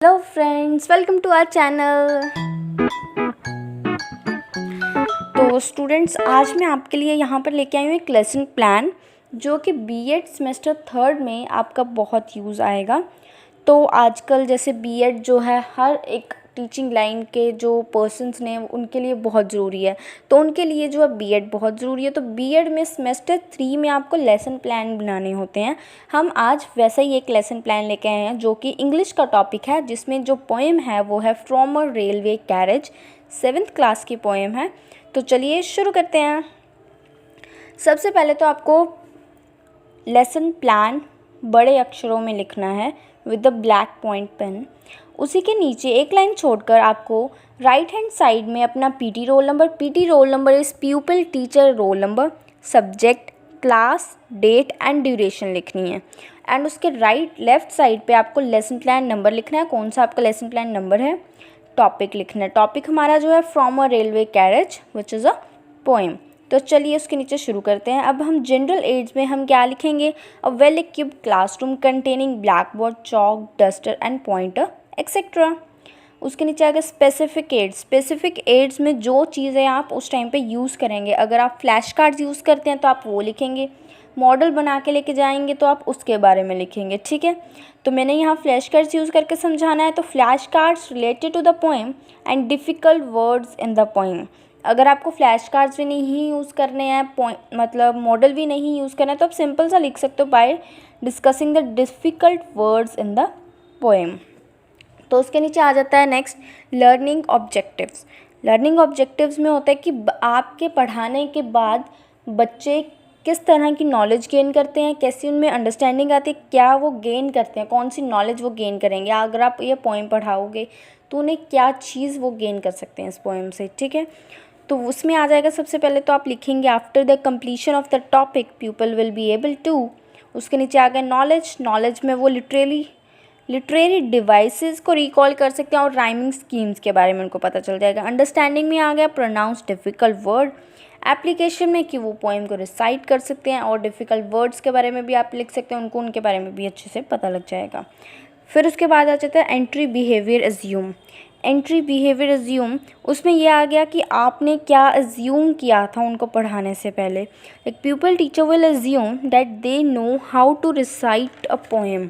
Hello friends, welcome to our channel. तो students, आज मैं आपके लिए यहाँ पर लेके आई हूँ एक लेसन प्लान जो कि बीएड सेमेस्टर थर्ड में आपका बहुत यूज़ आएगा। तो आजकल जैसे बीएड जो है हर एक टीचिंग लाइन के जो पर्सन्स ने उनके लिए बहुत ज़रूरी है, तो उनके लिए जो है बीएड बहुत ज़रूरी है। तो बीएड में सेमेस्टर 3 में आपको लेसन प्लान बनाने होते हैं। हम आज वैसा ही एक लेसन प्लान लेके आए हैं जो कि इंग्लिश का टॉपिक है, जिसमें जो पोएम है वो है from a railway carriage, 7th class की पोएम है। तो चलिए शुरू करते हैं। सबसे पहले तो आपको लेसन प्लान बड़े अक्षरों में लिखना है with the black point pen. उसी के नीचे एक लाइन छोड़कर आपको राइट हैंड साइड में अपना PT roll number is pupil teacher roll number, subject, class, date and duration लिखनी है। एंड उसके लेफ्ट साइड पे आपको लेसन प्लान नंबर लिखना है। कौन सा आपका लेसन प्लान नंबर है, टॉपिक लिखना है। टॉपिक हमारा जो है from a railway carriage which is a poem. तो चलिए उसके नीचे शुरू करते हैं। अब हम जनरल एड्स में हम क्या लिखेंगे, a well equipped classroom containing black board, chalk, duster and pointer etcetera. उसके नीचे आगे स्पेसिफिक एड्स में जो चीज़ें आप उस टाइम पे यूज़ करेंगे, अगर आप फ्लैश कार्ड्स यूज़ करते हैं तो आप वो लिखेंगे, मॉडल बना के लेके जाएंगे तो आप उसके बारे में लिखेंगे, ठीक है। तो मैंने यहाँ फ्लैश कार्ड्स यूज़ करके समझाना है। तो flash cards related to the poem and difficult words in the poem. अगर आपको फ्लैश कार्ड्स भी नहीं यूज़ करने हैं, मतलब मॉडल भी नहीं यूज़ करना है, तो आप सिंपल सा लिख सकते हो by discussing the difficult words in the poem. तो उसके नीचे आ जाता है next learning objectives. Learning objectives में होता है कि आपके पढ़ाने के बाद बच्चे किस तरह की नॉलेज गेन करते हैं, कैसी उनमें अंडरस्टैंडिंग आती है, क्या वो गेन करते हैं, कौन सी नॉलेज वो गेन करेंगे। अगर आप ये पोएम पढ़ाओगे तो उन्हें क्या चीज़ वो गेन कर सकते हैं इस पोएम से, ठीक है। तो उसमें आ जाएगा सबसे पहले तो आप लिखेंगे after the completion of the topic people will be able to. उसके नीचे आ गया नॉलेज में वो लिटरेरी डिवाइसेस को रिकॉल कर सकते हैं और राइमिंग स्कीम्स के बारे में उनको पता चल जाएगा। अंडरस्टैंडिंग में आ गया प्रोनाउंस डिफ़िकल्ट वर्ड। एप्लीकेशन में कि वो पोएम को रिसाइट कर सकते हैं और डिफ़िकल्ट वर्ड्स के बारे में भी आप लिख सकते हैं, उनको उनके बारे में भी अच्छे से पता लग जाएगा। फिर उसके बाद आ जाता है एंट्री बिहेवियर एज्यूम। उसमें यह आ गया कि आपने क्या एज्यूम किया था उनको पढ़ाने से पहले। एक pupil teacher will assume that they know how to recite a poem.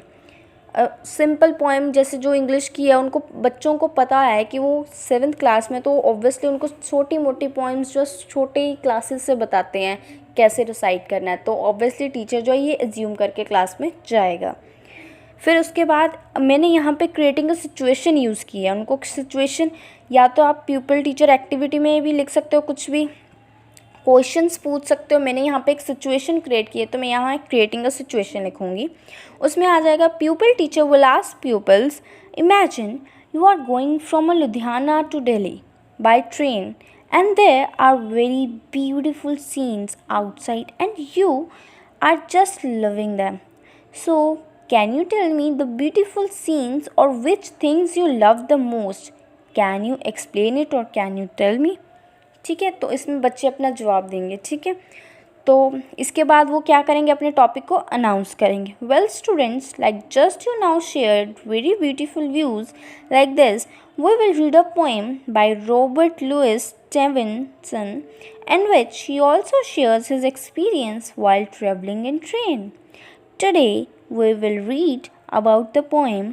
Simple poem जैसे जो इंग्लिश की है, उनको बच्चों को पता है कि वो 7th क्लास में, तो ऑब्वियसली उनको छोटी मोटी पोएम्स जो छोटे क्लासेस से बताते हैं कैसे रिसाइट करना है, तो ऑब्वियसली टीचर जो है ये एज्यूम करके क्लास में जाएगा। फिर उसके बाद मैंने यहाँ पे क्रिएटिंग अ सिचुएशन यूज़ की है। उनको सिचुएशन या तो आप प्यूपल टीचर एक्टिविटी में भी लिख सकते हो, कुछ भी क्वेश्चंस पूछ सकते हो। मैंने यहाँ पे एक सिचुएशन क्रिएट की है तो मैं यहाँ क्रिएटिंग अ सिचुएशन लिखूँगी। उसमें आ जाएगा pupil teacher will ask pupils, imagine you are going from a Ludhiana to Delhi by train and there are very beautiful scenes outside and you are just loving them. So, can you tell me the beautiful scenes or which things you love the most? Can you explain it or can you tell me? ठीक है, तो इसमें बच्चे अपना जवाब देंगे, ठीक है। तो इसके बाद वो क्या करेंगे, अपने टॉपिक को अनाउंस करेंगे। Well students, like just you now shared very beautiful views like this, we will read a poem by Robert Louis Stevenson in which he also shares his experience while traveling in train. Today we will read about the poem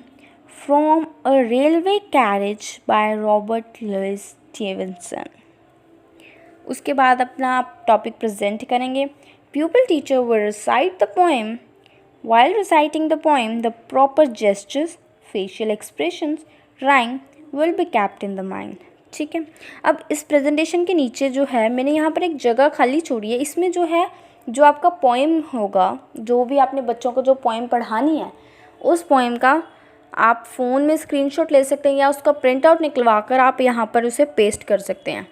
From a Railway Carriage by Robert Louis Stevenson. उसके बाद अपना आप topic present करेंगे। Pupil teacher will recite the poem. While reciting the poem the proper gestures, facial expressions, rhyme will be kept in the mind, ठीक है। अब इस presentation के नीचे जो है मैंने यहाँ पर एक जगह खाली छोड़ी है। इसमें जो है जो आपका पोएम होगा, जो भी आपने बच्चों को जो पोएम पढ़ानी है, उस पोएम का आप फ़ोन में स्क्रीनशॉट ले सकते हैं या उसका प्रिंट आउट निकलवा कर आप यहाँ पर उसे पेस्ट कर सकते हैं।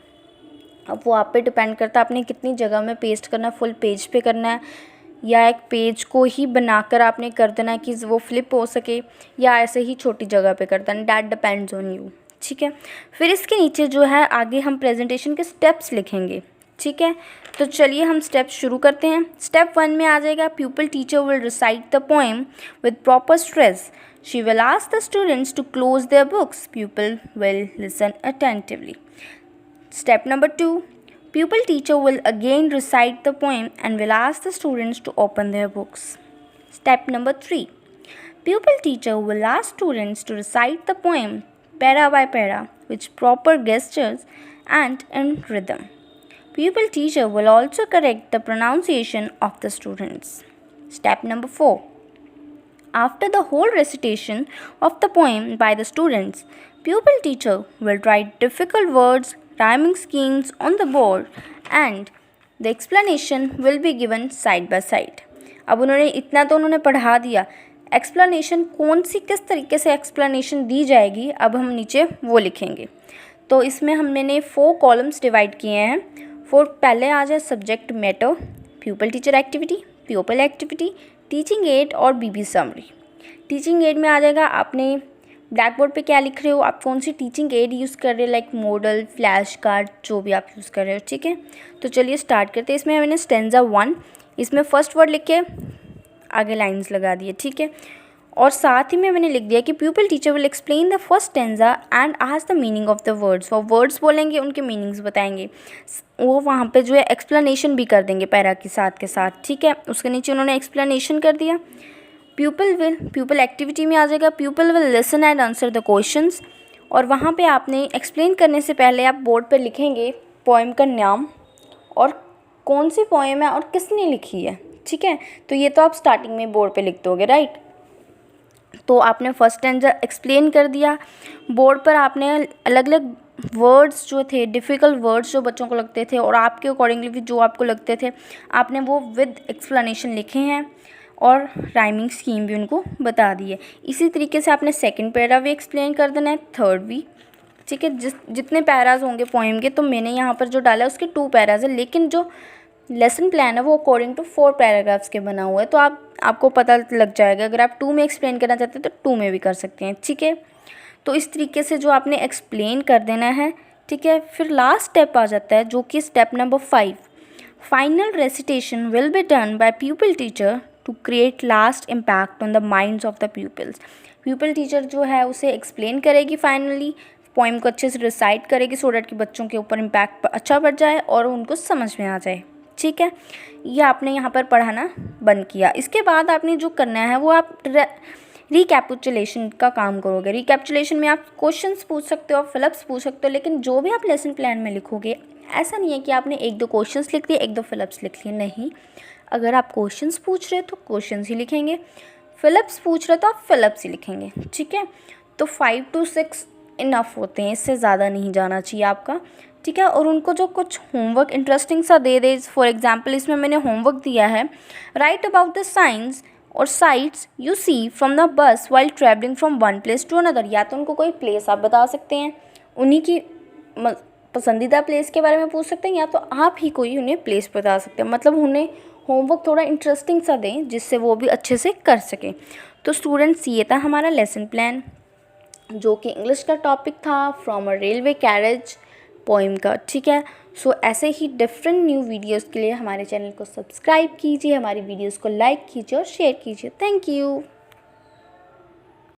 अब वो आप पे डिपेंड करता है आपने कितनी जगह में पेस्ट करना है, फुल पेज पे करना है या एक पेज को ही बनाकर आपने कर देना है कि वो फ्लिप हो सके, या ऐसे ही छोटी जगह पे कर देना, दैट डिपेंड्स ऑन यू, ठीक है। फिर इसके नीचे जो है आगे हम प्रेजेंटेशन के स्टेप्स लिखेंगे, ठीक है। तो चलिए हम स्टेप्स शुरू करते हैं। स्टेप 1 में आ जाएगा pupil teacher will recite the poem with proper stress. She will ask the students to close their books. Pupil will listen attentively. Step number 2. Pupil teacher will again recite the poem and will ask the students to open their books. Step number 3. Pupil teacher will ask students to recite the poem para by para with proper gestures and in rhythm. Pupil teacher will also correct the pronunciation of the students. Step number 4. After the whole recitation of the poem by the students, pupil teacher will write difficult words, rhyming schemes on the board and the explanation will be given side by side. अब उन्होंने इतना तो उन्होंने पढ़ा दिया, explanation कौन सी किस तरीके से एक्सप्लेनेशन दी जाएगी अब हम नीचे वो लिखेंगे। तो इसमें हमने 4 कॉलम्स डिवाइड किए हैं। पहले आ जाए subject matter, pupil teacher activity, pupil activity, teaching aid और बीबी समरी। टीचिंग एड में आ जाएगा आपने ब्लैक बोर्ड पे क्या लिख रहे हो, आप कौन सी टीचिंग एड यूज़ कर रहे हो, लाइक मॉडल, फ्लैश कार्ड, जो भी आप यूज़ कर रहे हो, ठीक है। तो चलिए स्टार्ट करते हैं। इसमें मैंने स्टेंजा 1, इसमें फर्स्ट वर्ड लिख के आगे लाइन्स लगा दिए, ठीक है। और साथ ही में मैंने लिख दिया कि pupil teacher will explain the first stanza and ask the meaning of the words. वो वर्ड्स बोलेंगे, उनके मीनिंग्स बताएंगे, वो वहाँ पे जो है एक्सप्लेनेशन भी कर देंगे पैरा के साथ, ठीक है। उसके नीचे उन्होंने एक्सप्लेनेशन कर दिया। प्यूपल एक्टिविटी में आ जाएगा pupil will listen and answer the questions, और वहाँ पे आपने एक्सप्लेन करने से पहले आप बोर्ड पे लिखेंगे पोएम का नाम और कौन सी पोएम है और किसने लिखी है, ठीक है। तो ये तो आप स्टार्टिंग में बोर्ड पे लिख दोगे, राइट। तो आपने फर्स्ट स्टेंजा एक्सप्लेन कर दिया। बोर्ड पर आपने अलग अलग वर्ड्स जो थे, डिफ़िकल्ट वर्ड्स जो बच्चों को लगते थे और आपके अकॉर्डिंगली भी जो आपको लगते थे, आपने वो विद एक्सप्लेनेशन लिखे हैं और राइमिंग स्कीम भी उनको बता दी है। इसी तरीके से आपने सेकंड पैरा भी एक्सप्लेन कर देना है, थर्ड भी, ठीक है। जितने पैराज होंगे पोएम के, तो मैंने यहाँ पर जो डाला है उसके 2 पैराज है, लेकिन जो लेसन प्लान है वो अकॉर्डिंग टू 4 पैराग्राफ्स के बना हुआ है। तो आपको पता लग जाएगा, अगर आप 2 में एक्सप्लेन करना चाहते हैं तो 2 में भी कर सकते हैं, ठीक है। तो इस तरीके से जो आपने एक्सप्लेन कर देना है, ठीक है। फिर लास्ट स्टेप आ जाता है जो कि step number 5। Final recitation will be done by pupil teacher to create last impact on the minds of the pupils. Pupil teacher जो है उसे एक्सप्लेन करेगी, फाइनली पोएम को अच्छे से रिसाइट करेगी, सो डैट कि बच्चों के ऊपर इम्पैक्ट अच्छा पड़ जाए और उनको समझ में आ जाए, ठीक है। ये आपने यहाँ पर पढ़ाना बंद किया। इसके बाद आपने जो करना है वो आप रिकैपिचुलेशन का काम करोगे। रिकैपिचुलेशन में आप क्वेश्चंस पूछ सकते हो, फिलअप्स पूछ सकते हो, लेकिन जो भी आप लेसन प्लान में लिखोगे, ऐसा नहीं है कि आपने 1-2 क्वेश्चंस लिख दिए, 1-2 फिलअप्स लिख लिए, नहीं। अगर आप क्वेश्चंस पूछ रहे हो तो क्वेश्चंस ही लिखेंगे, फिलअप्स पूछ रहे हो तो आप फिलअप्स ही लिखेंगे, ठीक है। तो 5 to 6 इनफ होते हैं, इससे ज़्यादा नहीं जाना चाहिए आपका, ठीक है। और उनको जो कुछ होमवर्क इंटरेस्टिंग सा दे दे, फॉर एग्जांपल इसमें मैंने होमवर्क दिया है, राइट अबाउट द साइंस और sights you see from the bus while travelling from one place to another. या तो उनको कोई प्लेस आप बता सकते हैं, उन्हीं की पसंदीदा प्लेस के बारे में पूछ सकते हैं, या तो आप ही कोई उन्हें प्लेस बता सकते हैं। मतलब उन्हें होमवर्क थोड़ा इंटरेस्टिंग सा दें जिससे वो भी अच्छे से कर सकें। तो स्टूडेंट्स, ये था हमारा लेसन प्लान जो कि इंग्लिश का टॉपिक था, from a railway carriage poem का, ठीक है। सो ऐसे ही डिफरेंट न्यू वीडियोस के लिए हमारे चैनल को सब्सक्राइब कीजिए, हमारी वीडियोस को लाइक कीजिए और शेयर कीजिए। Thank you.